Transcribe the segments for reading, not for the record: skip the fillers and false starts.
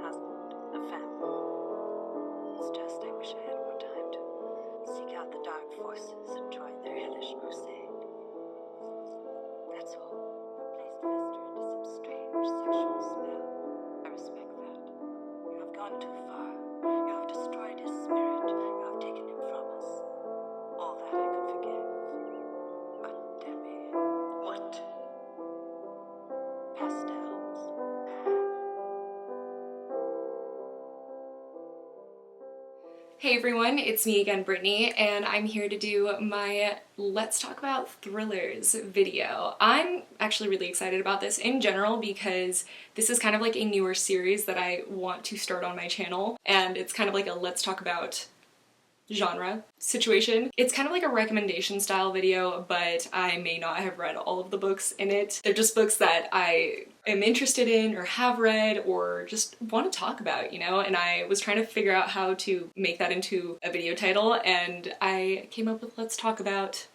husband, a family. It's just I wish I had more time to seek out the dark forces and join their hellish crusade. That's all. Replaced Vester into some strange sexual spell. I respect that. You have gone too far. You have destroyed his spirit. You have taken him from us. All that I could forgive. But Debbie... What? Pastels. Hey everyone, it's me again, Brittany, and I'm here to do my Let's Talk About Thrillers video. I'm actually really excited about this in general because this is kind of like a newer series that I want to start on my channel, and it's kind of like a Let's Talk About genre situation. It's kind of like a recommendation style video, but I may not have read all of the books in it. They're just books that I am interested in or have read or just want to talk about, you know? And I was trying to figure out how to make that into a video title, and I came up with Let's Talk About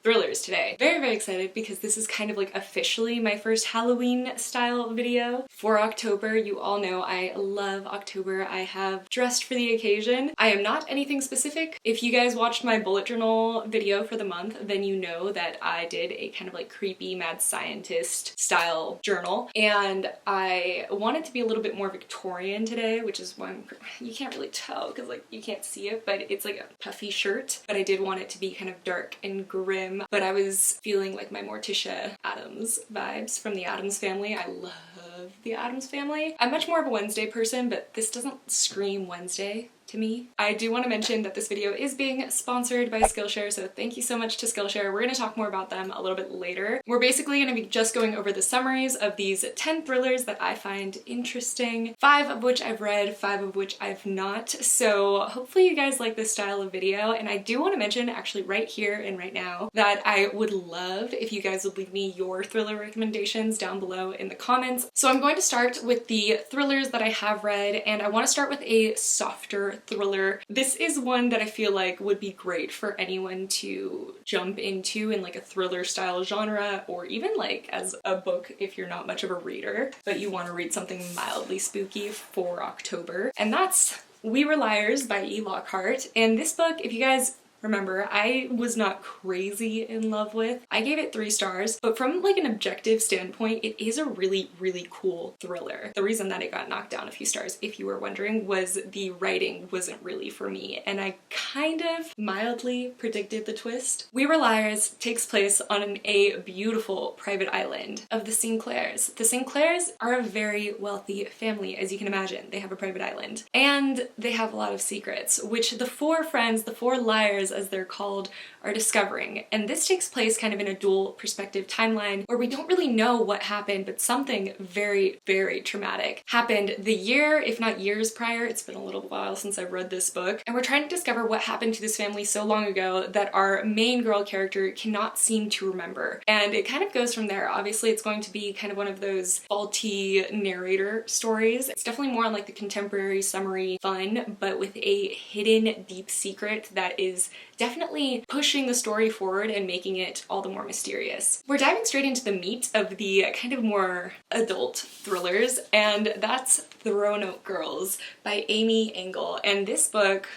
Thrillers today. Very, very excited because this is kind of like officially my first Halloween style video for October. You all know I love October. I have dressed for the occasion. I am not anything specific. If you guys watched my bullet journal video for the month, then you know that I did a kind of like creepy mad scientist style journal, and I wanted to be a little bit more Victorian today, which is why you can't really tell because like you can't see it, but it's like a puffy shirt, but I did want it to be kind of dark and grim. But I was feeling like my Morticia Addams vibes from the Addams Family. I love the Addams Family. I'm much more of a Wednesday person, but this doesn't scream Wednesday to me. I do want to mention that this video is being sponsored by Skillshare, so thank you so much to Skillshare. We're going to talk more about them a little bit later. We're basically going to be just going over the summaries of these 10 thrillers that I find interesting, 5 of which I've read, 5 of which I've not, so hopefully you guys like this style of video. And I do want to mention actually right here and right now that I would love if you guys would leave me your thriller recommendations down below in the comments. So I'm going to start with the thrillers that I have read, and I want to start with a softer thriller. This is one that I feel like would be great for anyone to jump into in like a thriller style genre, or even like as a book if you're not much of a reader but you want to read something mildly spooky for October. And that's We Were Liars by E. Lockhart. And this book, if you guys remember, I was not crazy in love with. I gave it 3 stars, but from like an objective standpoint, it is a really, really cool thriller. The reason that it got knocked down a few stars, if you were wondering, was the writing wasn't really for me, and I kind of mildly predicted the twist. We Were Liars takes place on a beautiful private island of the Sinclairs. The Sinclairs are a very wealthy family, as you can imagine. They have a private island, and they have a lot of secrets, which the 4 friends, the 4 liars as they're called, are discovering. And this takes place kind of in a dual perspective timeline where we don't really know what happened, but something very, very traumatic happened the year, if not years prior. It's been a little while since I've read this book, and we're trying to discover what happened to this family so long ago that our main girl character cannot seem to remember. And it kind of goes from there. Obviously it's going to be kind of one of those faulty narrator stories. It's definitely more on like the contemporary summary fun, but with a hidden deep secret that is definitely pushing the story forward and making it all the more mysterious. We're diving straight into the meat of the kind of more adult thrillers, and that's The Roanoke Girls by Amy Engel. And this book,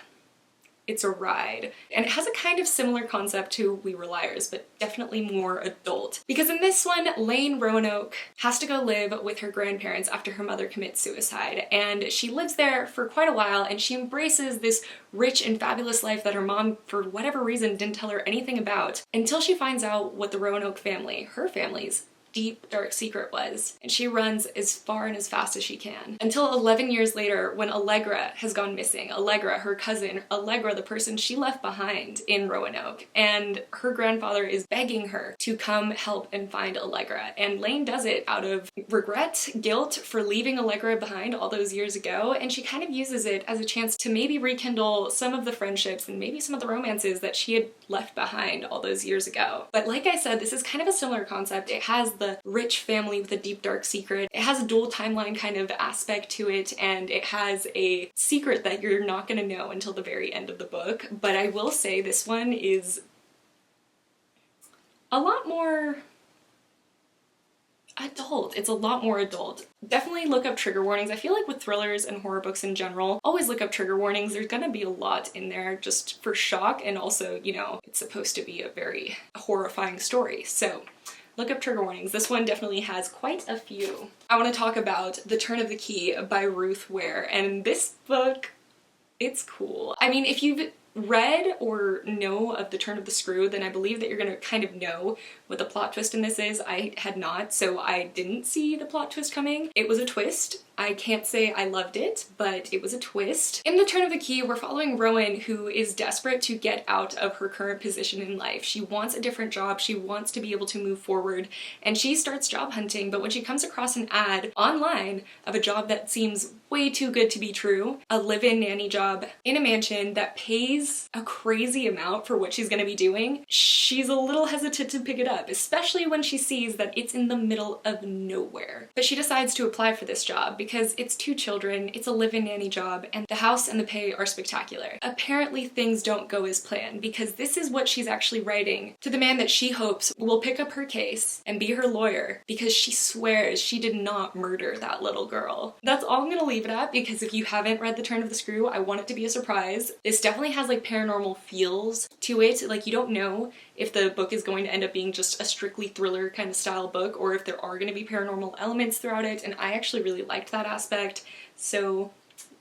it's a ride. And it has a kind of similar concept to We Were Liars, but definitely more adult. Because in this one, Lane Roanoke has to go live with her grandparents after her mother commits suicide. And she lives there for quite a while, and she embraces this rich and fabulous life that her mom, for whatever reason, didn't tell her anything about, until she finds out what the Roanoke family, her family's deep, dark secret was, and she runs as far and as fast as she can. Until 11 years later, when Allegra has gone missing. Allegra, her cousin, Allegra, the person she left behind in Roanoke, and her grandfather is begging her to come help and find Allegra. And Lane does it out of regret, guilt for leaving Allegra behind all those years ago, and she kind of uses it as a chance to maybe rekindle some of the friendships and maybe some of the romances that she had left behind all those years ago. But like I said, this is kind of a similar concept. It has the rich family with a deep dark secret. It has a dual timeline kind of aspect to it, and it has a secret that you're not going to know until the very end of the book. But I will say this one is a lot more adult. It's a lot more adult. Definitely look up trigger warnings. I feel like with thrillers and horror books in general, always look up trigger warnings. There's gonna be a lot in there just for shock, and also, you know, it's supposed to be a very horrifying story. So look up trigger warnings. This one definitely has quite a few. I want to talk about The Turn of the Key by Ruth Ware, and this book, it's cool. I mean, if you've read or know of The Turn of the Screw, then I believe that you're gonna kind of know what the plot twist in this is. I had not, so I didn't see the plot twist coming. It was a twist. I can't say I loved it, but it was a twist. In The Turn of the Key, we're following Rowan, who is desperate to get out of her current position in life. She wants a different job, she wants to be able to move forward, and she starts job hunting, but when she comes across an ad online of a job that seems way too good to be true, a live-in nanny job in a mansion that pays a crazy amount for what she's gonna be doing, she's a little hesitant to pick it up, especially when she sees that it's in the middle of nowhere. But she decides to apply for this job because it's 2 children, it's a live-in nanny job, and the house and the pay are spectacular. Apparently things don't go as planned, because this is what she's actually writing to the man that she hopes will pick up her case and be her lawyer, because she swears she did not murder that little girl. That's all I'm gonna leave it at, because if you haven't read The Turn of the Screw, I want it to be a surprise. This definitely has like paranormal feels to it. Like, you don't know if the book is going to end up being just a strictly thriller kind of style book, or if there are going to be paranormal elements throughout it, and I actually really liked that aspect. So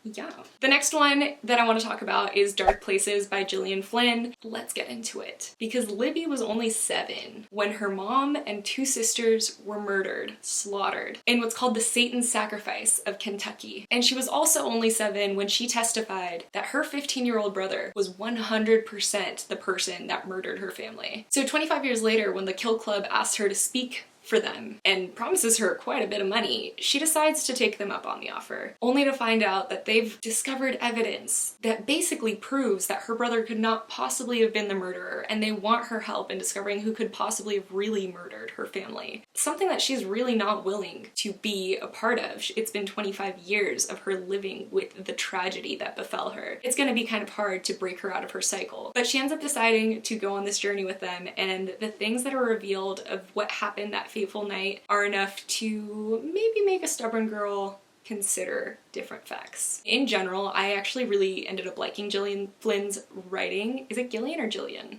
yeah. The next one that I want to talk about is Dark Places by Gillian Flynn. Let's get into it. Because Libby was only 7 when her mom and 2 sisters were murdered, slaughtered, in what's called the Satan's Sacrifice of Kentucky. And she was also only 7 when she testified that her 15-year-old brother was 100% the person that murdered her family. So 25 years later, when the Kill Club asked her to speak for them and promises her quite a bit of money, she decides to take them up on the offer, only to find out that they've discovered evidence that basically proves that her brother could not possibly have been the murderer, and they want her help in discovering who could possibly have really murdered her family. Something that she's really not willing to be a part of. It's been 25 years of her living with the tragedy that befell her. It's gonna be kind of hard to break her out of her cycle. But she ends up deciding to go on this journey with them, and the things that are revealed of what happened that fateful night are enough to maybe make a stubborn girl consider different facts. In general, I actually really ended up liking Gillian Flynn's writing. Is it Gillian or Jillian?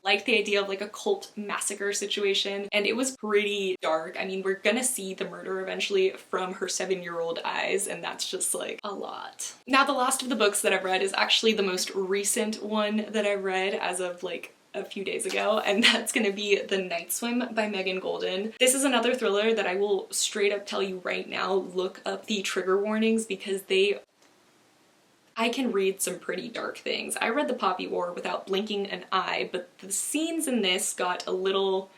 Liked the idea of like a cult massacre situation, and it was pretty dark. I mean, we're gonna see the murder eventually from her 7-year-old eyes, and that's just like a lot. Now, the last of the books that I've read is actually the most recent one that I read as of like a few days ago, and that's gonna be The Night Swim by Megan Golden. This is another thriller that I will straight up tell you right now, look up the trigger warnings, because I can read some pretty dark things. I read The Poppy War without blinking an eye, but the scenes in this got a little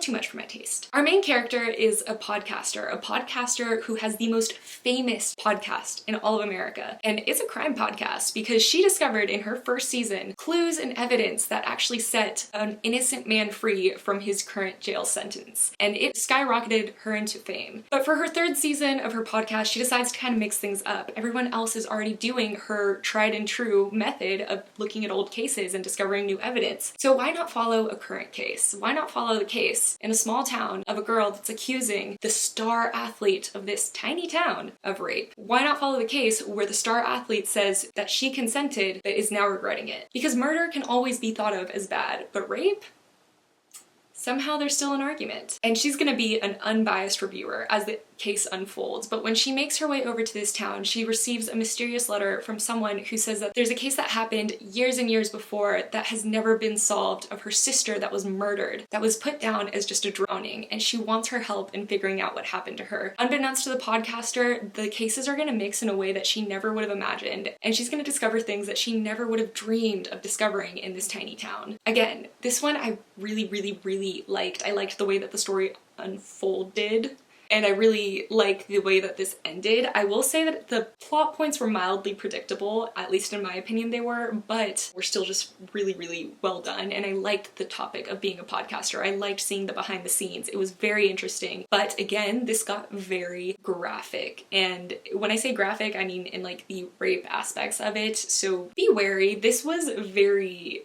too much for my taste. Our main character is a podcaster who has the most famous podcast in all of America. And it's a crime podcast because she discovered in her first season clues and evidence that actually set an innocent man free from his current jail sentence. And it skyrocketed her into fame. But for her 3rd season of her podcast, she decides to kind of mix things up. Everyone else is already doing her tried and true method of looking at old cases and discovering new evidence. So why not follow a current case? Why not follow the case in a small town of a girl that's accusing the star athlete of this tiny town of rape? Why not follow the case where the star athlete says that she consented but is now regretting it? Because murder can always be thought of as bad, but rape? Somehow there's still an argument. And she's gonna be an unbiased reviewer as the case unfolds, but when she makes her way over to this town, she receives a mysterious letter from someone who says that there's a case that happened years and years before that has never been solved, of her sister that was murdered, that was put down as just a drowning, and she wants her help in figuring out what happened to her. Unbeknownst to the podcaster, the cases are gonna mix in a way that she never would have imagined, and she's gonna discover things that she never would have dreamed of discovering in this tiny town. Again, this one I really liked. I liked the way that the story unfolded, and I really like the way that this ended. I will say that the plot points were mildly predictable, at least in my opinion they were, but were still just really well done, and I liked the topic of being a podcaster. I liked seeing the behind the scenes. It was very interesting, but again, this got very graphic, and when I say graphic, I mean in like the rape aspects of it, so be wary. This was very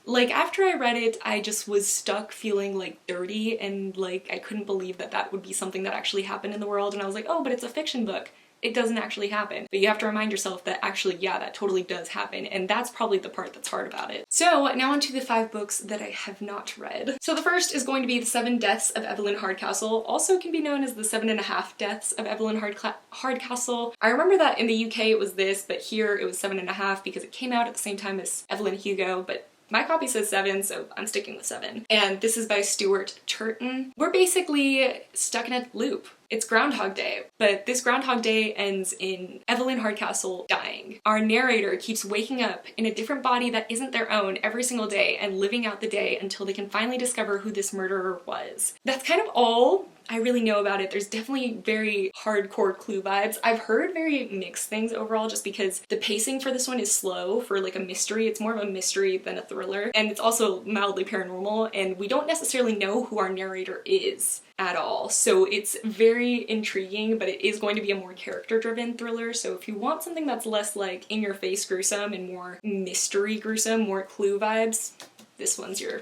Like, after I read it, I just was stuck feeling like dirty and like I couldn't believe that that would be something that actually happened in the world, and I was like, oh, but it's a fiction book. It doesn't actually happen. But you have to remind yourself that actually, yeah, that totally does happen, and that's probably the part that's hard about it. So now onto the 5 books that I have not read. So the first is going to be The 7 Deaths of Evelyn Hardcastle, also can be known as The 7.5 Deaths of Evelyn Hardcastle. I remember that in the UK it was this, but here it was 7.5 because it came out at the same time as Evelyn Hugo, but my copy says 7, so I'm sticking with 7. And this is by Stuart Turton. We're basically stuck in a loop. It's Groundhog Day, but this Groundhog Day ends in Evelyn Hardcastle dying. Our narrator keeps waking up in a different body that isn't their own every single day and living out the day until they can finally discover who this murderer was. That's kind of all I really know about it. There's definitely very hardcore Clue vibes. I've heard very mixed things overall just because the pacing for this one is slow for like a mystery. It's more of a mystery than a thriller, and it's also mildly paranormal, and we don't necessarily know who our narrator is at all. So it's very intriguing, but it is going to be a more character-driven thriller. So if you want something that's less like in-your-face gruesome and more mystery gruesome, more Clue vibes, this one's your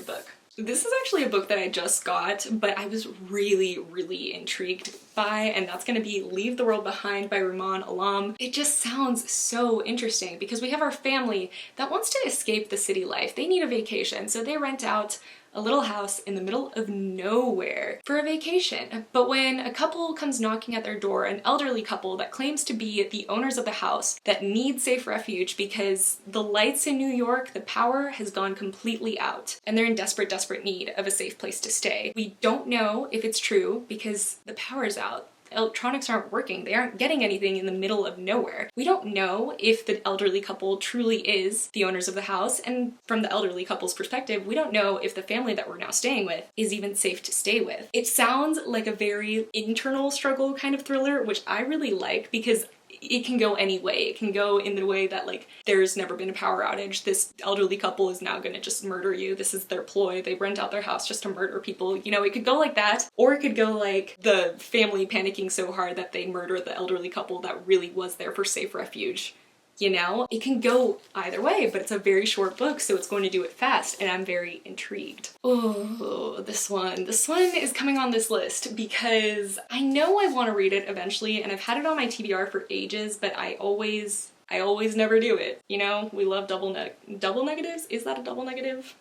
book. This is actually a book that I just got, but I was really, really intrigued by, and that's going to be Leave the World Behind by Rumaan Alam. It just sounds so interesting because we have our family that wants to escape the city life. They need a vacation, so they rent out a little house in the middle of nowhere for a vacation. But when a couple comes knocking at their door, an elderly couple that claims to be the owners of the house that need safe refuge because the lights in New York, the power has gone completely out, and they're in desperate, desperate need of a safe place to stay. We don't know if it's true because the power's out. Electronics aren't working. They aren't getting anything in the middle of nowhere. We don't know if the elderly couple truly is the owners of the house, and from the elderly couple's perspective, we don't know if the family that we're now staying with is even safe to stay with. It sounds like a very internal struggle kind of thriller, which I really like because it can go any way. It can go in the way that like there's never been a power outage. This elderly couple is now gonna just murder you. This is their ploy. They rent out their house just to murder people. You know, it could go like that, or it could go like the family panicking so hard that they murder the elderly couple that really was there for safe refuge. You know, it can go either way, but it's a very short book, so it's going to do it fast, and I'm very intrigued. Oh, this one is coming on this list because I know I want to read it eventually, and I've had it on my TBR for ages, but I always never do it. You know, we love double negatives? Is that a double negative?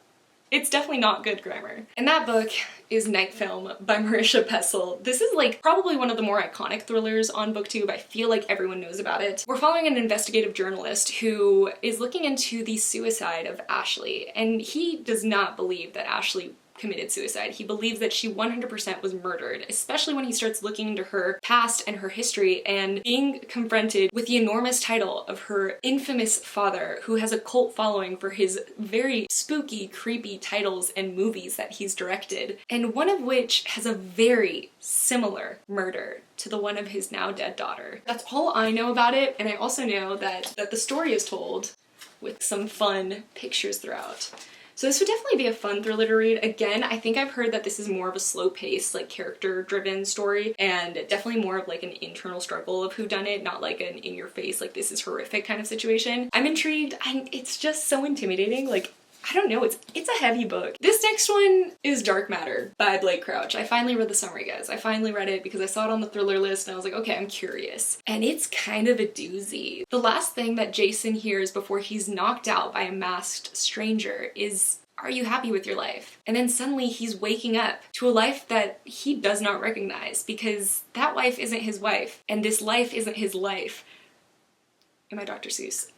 It's definitely not good grammar. And that book is Night Film by Marisha Pessl. This is like probably one of the more iconic thrillers on BookTube. I feel like everyone knows about it. We're following an investigative journalist who is looking into the suicide of Ashley, and he does not believe that Ashley committed suicide. He believes that she 100% was murdered, especially when he starts looking into her past and her history and being confronted with the enormous title of her infamous father, who has a cult following for his very spooky, creepy titles and movies that he's directed, and one of which has a very similar murder to the one of his now dead daughter. That's all I know about it, and I also know that the story is told with some fun pictures throughout. So this would definitely be a fun thriller to read. Again, I think I've heard that this is more of a slow-paced, like character-driven story, and definitely more of like an internal struggle of whodunit, not like an in-your-face, like this is horrific kind of situation. I'm intrigued. It's just so intimidating. Like, I don't know, it's a heavy book. This next one is Dark Matter by Blake Crouch. I finally read the summary, guys. I finally read it because I saw it on the thriller list and I was like, okay, I'm curious. And it's kind of a doozy. The last thing that Jason hears before he's knocked out by a masked stranger is, "Are you happy with your life?" And then suddenly he's waking up to a life that he does not recognize because that wife isn't his wife and this life isn't his life. Am I Dr. Seuss?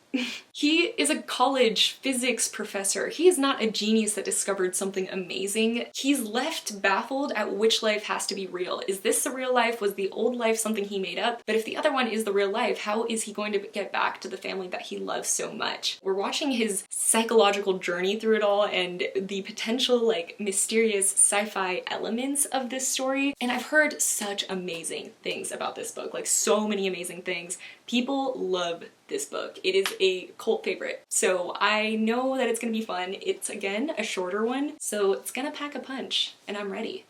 He is a college physics professor. He is not a genius that discovered something amazing. He's left baffled at which life has to be real. Is this the real life? Was the old life something he made up? But if the other one is the real life, how is he going to get back to the family that he loves so much? We're watching his psychological journey through it all and the potential like mysterious sci-fi elements of this story. And I've heard such amazing things about this book, like so many amazing things. People love this book. It is a cult favorite. So I know that it's gonna be fun. It's again a shorter one, so it's gonna pack a punch and I'm ready.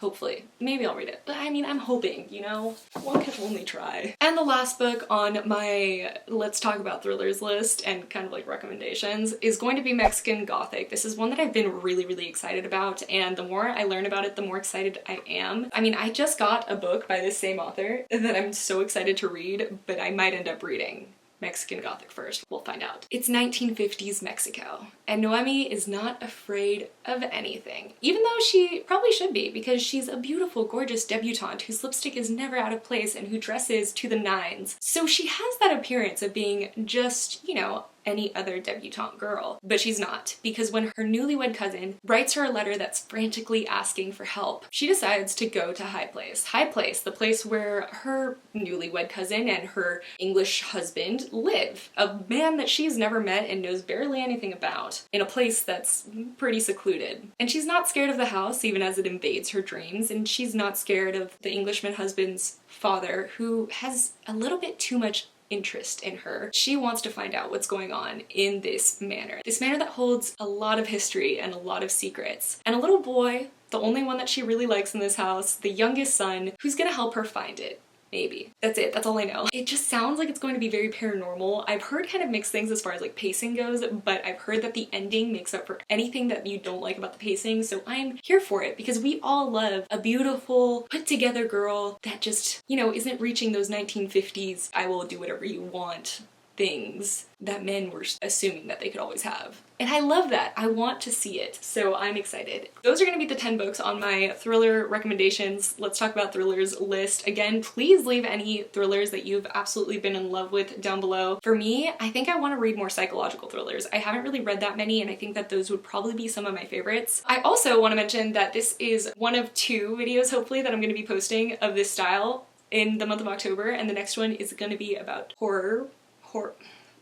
Hopefully. Maybe I'll read it. But I mean, I'm hoping, you know? One can only try. And the last book on my let's talk about thrillers list and kind of like recommendations is going to be Mexican Gothic. This is one that I've been really excited about, and the more I learn about it, the more excited I am. I mean, I just got a book by this same author that I'm so excited to read, but I might end up reading Mexican Gothic first. We'll find out. It's 1950s Mexico, and Noemi is not afraid of anything, even though she probably should be, because she's a beautiful, gorgeous debutante whose lipstick is never out of place and who dresses to the nines. So she has that appearance of being just, you know, any other debutante girl. But she's not, because when her newlywed cousin writes her a letter that's frantically asking for help, she decides to go to High Place. High Place, the place where her newlywed cousin and her English husband live. A man that she's never met and knows barely anything about, in a place that's pretty secluded. And she's not scared of the house, even as it invades her dreams, and she's not scared of the Englishman husband's father, who has a little bit too much interest in her. She wants to find out what's going on in this manor that holds a lot of history and a lot of secrets. And a little boy, the only one that she really likes in this house, the youngest son, who's gonna help her find it. Maybe. That's it. That's all I know. It just sounds like it's going to be very paranormal. I've heard kind of mixed things as far as like pacing goes, but I've heard that the ending makes up for anything that you don't like about the pacing, so I'm here for it, because we all love a beautiful, put together girl that just, you know, isn't reaching those 1950s, I will do whatever you want things that men were assuming that they could always have. And I love that. I want to see it, so I'm excited. Those are gonna be the 10 books on my thriller recommendations. Let's talk about thrillers list. Again, please leave any thrillers that you've absolutely been in love with down below. For me, I think I want to read more psychological thrillers. I haven't really read that many, and I think that those would probably be some of my favorites. I also want to mention that this is one of 2 videos, hopefully, that I'm going to be posting of this style in the month of October, and the next one is going to be about horror.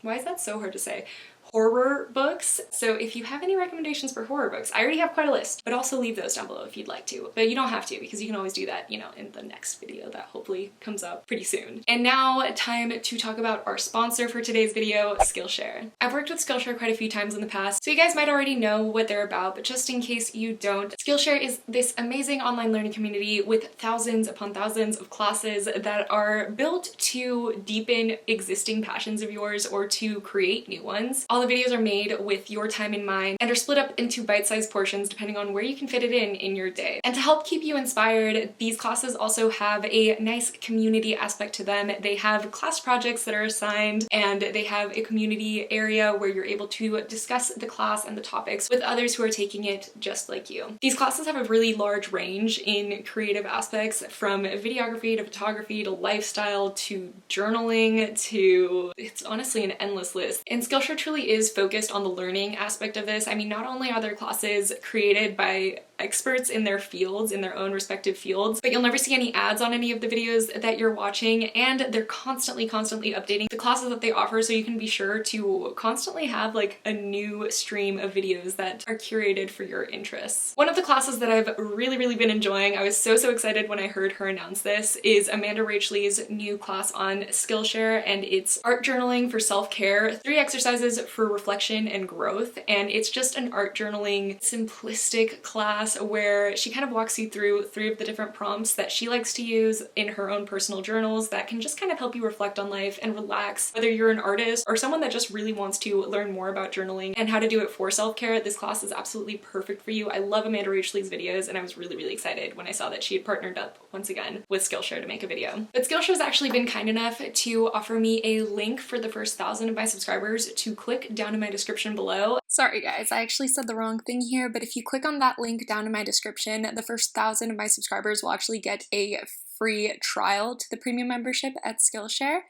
Why is that so hard to say? Horror books. So if you have any recommendations for horror books, I already have quite a list, but also leave those down below if you'd like to. But you don't have to, because you can always do that, you know, in the next video that hopefully comes up pretty soon. And now time to talk about our sponsor for today's video, Skillshare. I've worked with Skillshare quite a few times in the past, so you guys might already know what they're about, but just in case you don't, Skillshare is this amazing online learning community with thousands upon thousands of classes that are built to deepen existing passions of yours or to create new ones. All the videos are made with your time in mind and are split up into bite-sized portions depending on where you can fit it in your day. And to help keep you inspired, these classes also have a nice community aspect to them. They have class projects that are assigned, and they have a community area where you're able to discuss the class and the topics with others who are taking it just like you. These classes have a really large range in creative aspects, from videography to photography to lifestyle to journaling to, it's honestly an endless list. And Skillshare truly is focused on the learning aspect of this. I mean, not only are their classes created by experts in their fields, in their own respective fields, but you'll never see any ads on any of the videos that you're watching, and they're constantly updating the classes that they offer, so you can be sure to constantly have like a new stream of videos that are curated for your interests. One of the classes that I've really been enjoying, I was so excited when I heard her announce this, is Amanda Rachley's new class on Skillshare, and it's art journaling for self-care, 3 exercises for reflection and growth, and it's just an art journaling simplistic class where she kind of walks you through 3 of the different prompts that she likes to use in her own personal journals that can just kind of help you reflect on life and relax. Whether you're an artist or someone that just really wants to learn more about journaling and how to do it for self-care, this class is absolutely perfect for you. I love Amanda Rachley's videos, and I was really excited when I saw that she had partnered up once again with Skillshare to make a video. But Skillshare's actually been kind enough to offer me a link for the first 1,000 of my subscribers to click down in my description below. Sorry guys, I actually said the wrong thing here, but if you click on that link down in my description, the first 1,000 of my subscribers will actually get a free trial to the premium membership at Skillshare.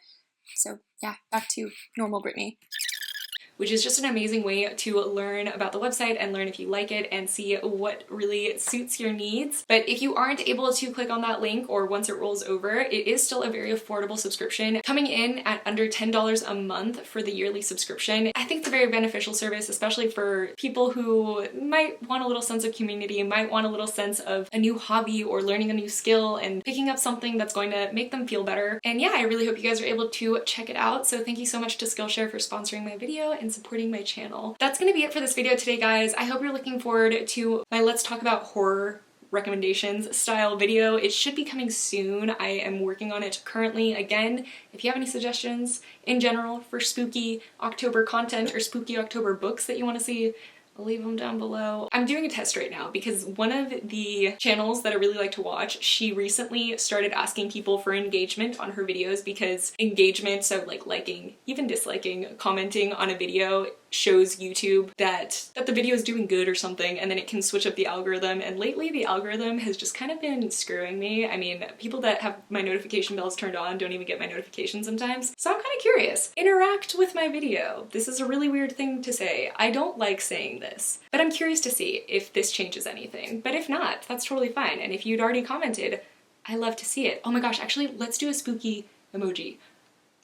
So yeah, back to normal Brittany. Which is just an amazing way to learn about the website and learn if you like it and see what really suits your needs. But if you aren't able to click on that link, or once it rolls over, it is still a very affordable subscription, coming in at under $10 a month for the yearly subscription. I think it's a very beneficial service, especially for people who might want a little sense of community, might want a little sense of a new hobby or learning a new skill and picking up something that's going to make them feel better. And yeah, I really hope you guys are able to check it out. So thank you so much to Skillshare for sponsoring my video and supporting my channel. That's gonna be it for this video today, guys. I hope you're looking forward to my Let's Talk About Horror recommendations style video. It should be coming soon. I am working on it currently. Again, if you have any suggestions in general for spooky October content or spooky October books that you want to see, I'll leave them down below. I'm doing a test right now because one of the channels that I really like to watch, she recently started asking people for engagement on her videos, because engagement, so like liking, even disliking, commenting on a video shows YouTube that the video is doing good or something, and then it can switch up the algorithm. And lately the algorithm has just kind of been screwing me. I mean, people that have my notification bells turned on don't even get my notifications sometimes. So I'm kind of curious. Interact with my video. This is a really weird thing to say. I don't like saying this, but I'm curious to see if this changes anything. But if not, that's totally fine. And if you'd already commented, I love to see it. Oh my gosh, actually, let's do a spooky emoji.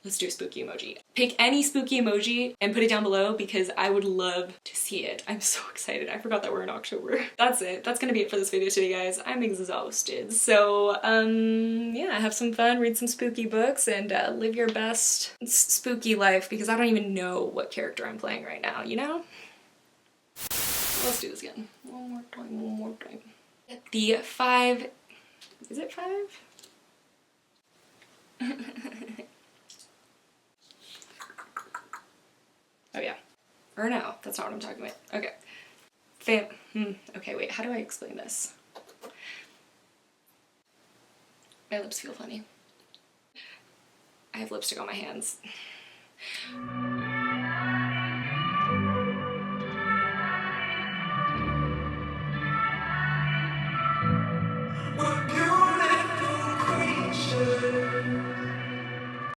Let's do a spooky emoji. Pick any spooky emoji and put it down below because I would love to see it. I'm so excited. I forgot that we're in October. That's it. That's gonna be it for this video today, guys. I'm exhausted. So, yeah, have some fun, read some spooky books, and live your best spooky life, because I don't even know what character I'm playing right now, you know? Let's do this again. One more time, one more time. The 5... Is it 5? Oh yeah. Or no, that's not what I'm talking about. Okay. Okay, wait, how do I explain this? My lips feel funny. I have lipstick on my hands.